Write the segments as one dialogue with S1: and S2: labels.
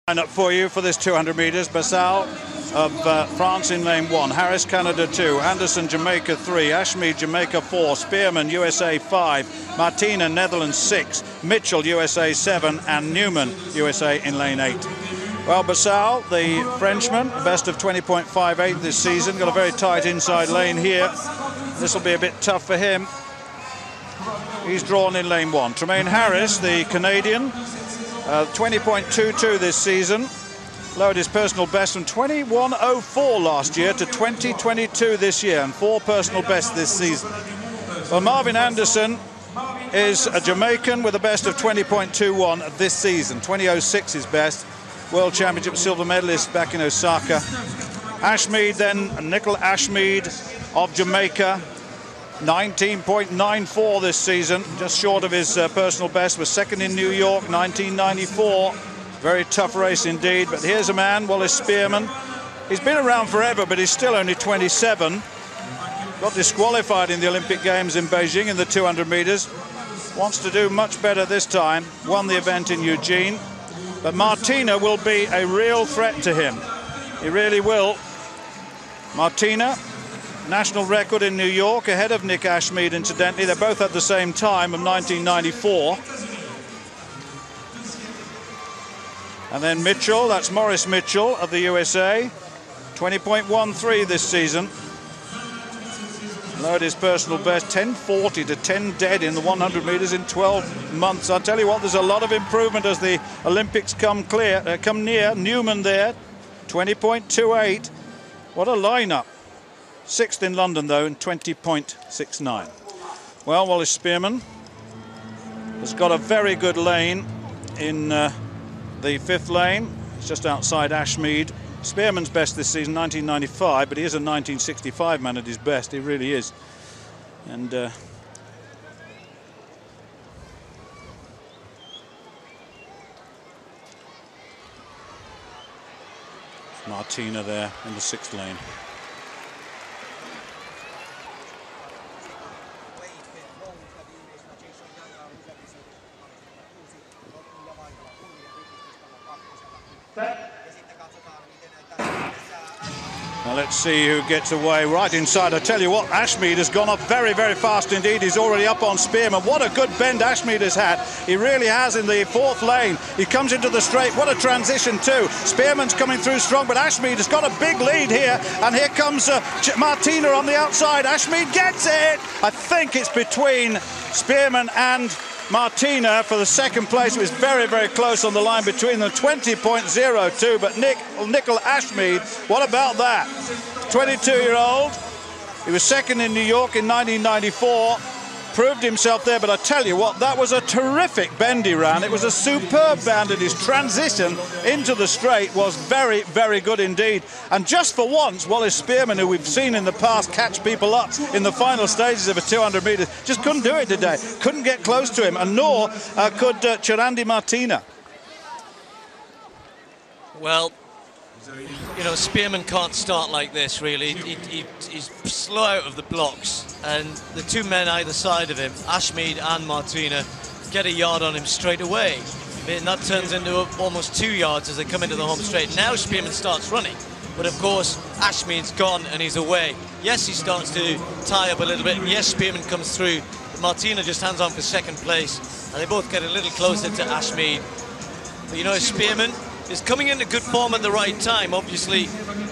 S1: Up for you for this 200 meters. Basal of France in lane 1, Harris Canada 2, Anderson Jamaica 3, Ashmeade Jamaica 4, Spearman USA 5, Martina Netherlands 6, Mitchell USA 7, and Newman USA in lane 8. Well, Basal, the Frenchman, best of 20.58 this season, got a very tight inside lane here. This will be a bit tough for him. He's drawn in lane 1. Tremaine Harris, the Canadian, 20.22 this season, lowered his personal best from 21.04 last year to 20.22 this year, and 4 personal bests this season. Well, Marvin Anderson is a Jamaican with a best of 20.21 this season. 20.06 his best. World Championship silver medalist back in Osaka. Ashmeade then, Nickel Ashmeade of Jamaica, 19.94 this season, just short of his personal best, was second in New York, 1994. Very tough race indeed, but here's a man, Wallace Spearman. He's been around forever, but he's still only 27. Got disqualified in the Olympic Games in Beijing in the 200 meters. Wants to do much better this time, won the event in Eugene. But Martina will be a real threat to him. He really will. Martina, national record in New York, ahead of Nick Ashmeade, incidentally. They're both at the same time of 1994. And then Mitchell, that's Maurice Mitchell of the USA, 20.13 this season. Lowered his personal best, 10.40 to 10 dead in the 100 meters in 12 months. I'll tell you what, there's a lot of improvement as the Olympics come near. Newman there, 20.28. What a lineup. 6th in London, though, in 20.69. Well, Wallace Spearman has got a very good lane in the 5th lane. It's just outside Ashmeade. Spearman's best this season, 1995, but he is a 1965 man at his best. He really is. And Martina there in the 6th lane. Now let's see who gets away right inside. I tell you what, Ashmeade has gone up very, very fast indeed. He's already up on Spearman. What a good bend Ashmeade has had. He really has in the 4th lane. He comes into the straight. What a transition too. Spearman's coming through strong, but Ashmeade has got a big lead here. And here comes Martina on the outside. Ashmeade gets it. I think it's between Spearman and Martina for the 2nd place. It was very, very close on the line between them, 20.02, but Nickel Ashmeade, what about that? 22-year-old, he was 2nd in New York in 1994, proved himself there, but I tell you what, that was a terrific bend he ran. It was a superb bend, and his transition into the straight was very, very good indeed. And just for once, Wallace Spearman, who we've seen in the past catch people up in the final stages of a 200 meters, just couldn't do it today. Couldn't get close to him, and nor could Chirandi Martina.
S2: Well, you know, Spearman can't start like this, really. He's slow out of the blocks, and the 2 men either side of him, Ashmeade and Martina, get a yard on him straight away. And that turns into almost 2 yards as they come into the home straight. Now Spearman starts running, but of course Ashmeade's gone and he's away. Yes, he starts to tie up a little bit, and yes, Spearman comes through. Martina just hands on for 2nd place, and they both get a little closer to Ashmeade. But you know, Spearman is coming into good form at the right time. Obviously,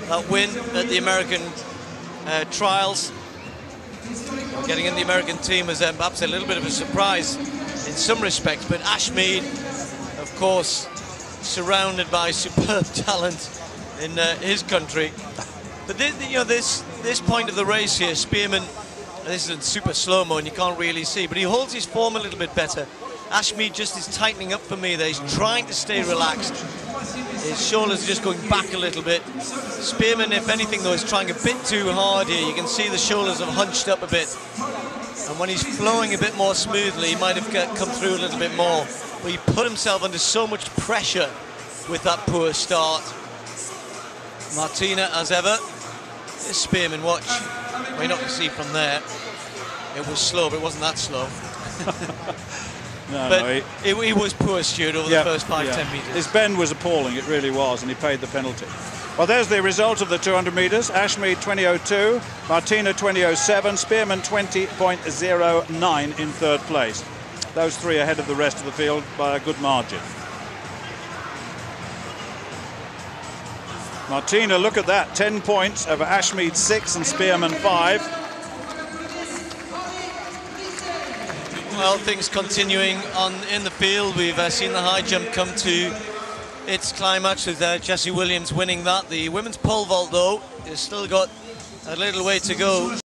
S2: that win at the American trials, getting in the American team was perhaps a little bit of a surprise in some respects, but Ashmeade, of course, surrounded by superb talent in his country. But you know, this point of the race here, Spearman, this is in super slow-mo and you can't really see, but he holds his form a little bit better. Ashmeade just is tightening up for me there. He's trying to stay relaxed. His shoulders are just going back a little bit. Spearman, if anything, though, is trying a bit too hard here. You can see the shoulders have hunched up a bit. And when he's flowing a bit more smoothly, he might have come through a little bit more. But he put himself under so much pressure with that poor start. Martina, as ever. This Spearman, watch. Well, you're not going to see from there. It was slow, but it wasn't that slow. But he was poor, Stuart, over the first 5-10 metres.
S1: His bend was appalling, it really was, and he paid the penalty. Well, there's the result of the 200 metres. Ashmeade 20.02, Martina 20.07, Spearman 20.09 in third place. Those three ahead of the rest of the field by a good margin. Martina, look at that, 10 points over Ashmeade 6 and Spearman 5.
S2: Well, things continuing on in the field. We've seen the high jump come to its climax with Jessie Williams winning that. The women's pole vault, though, has still got a little way to go.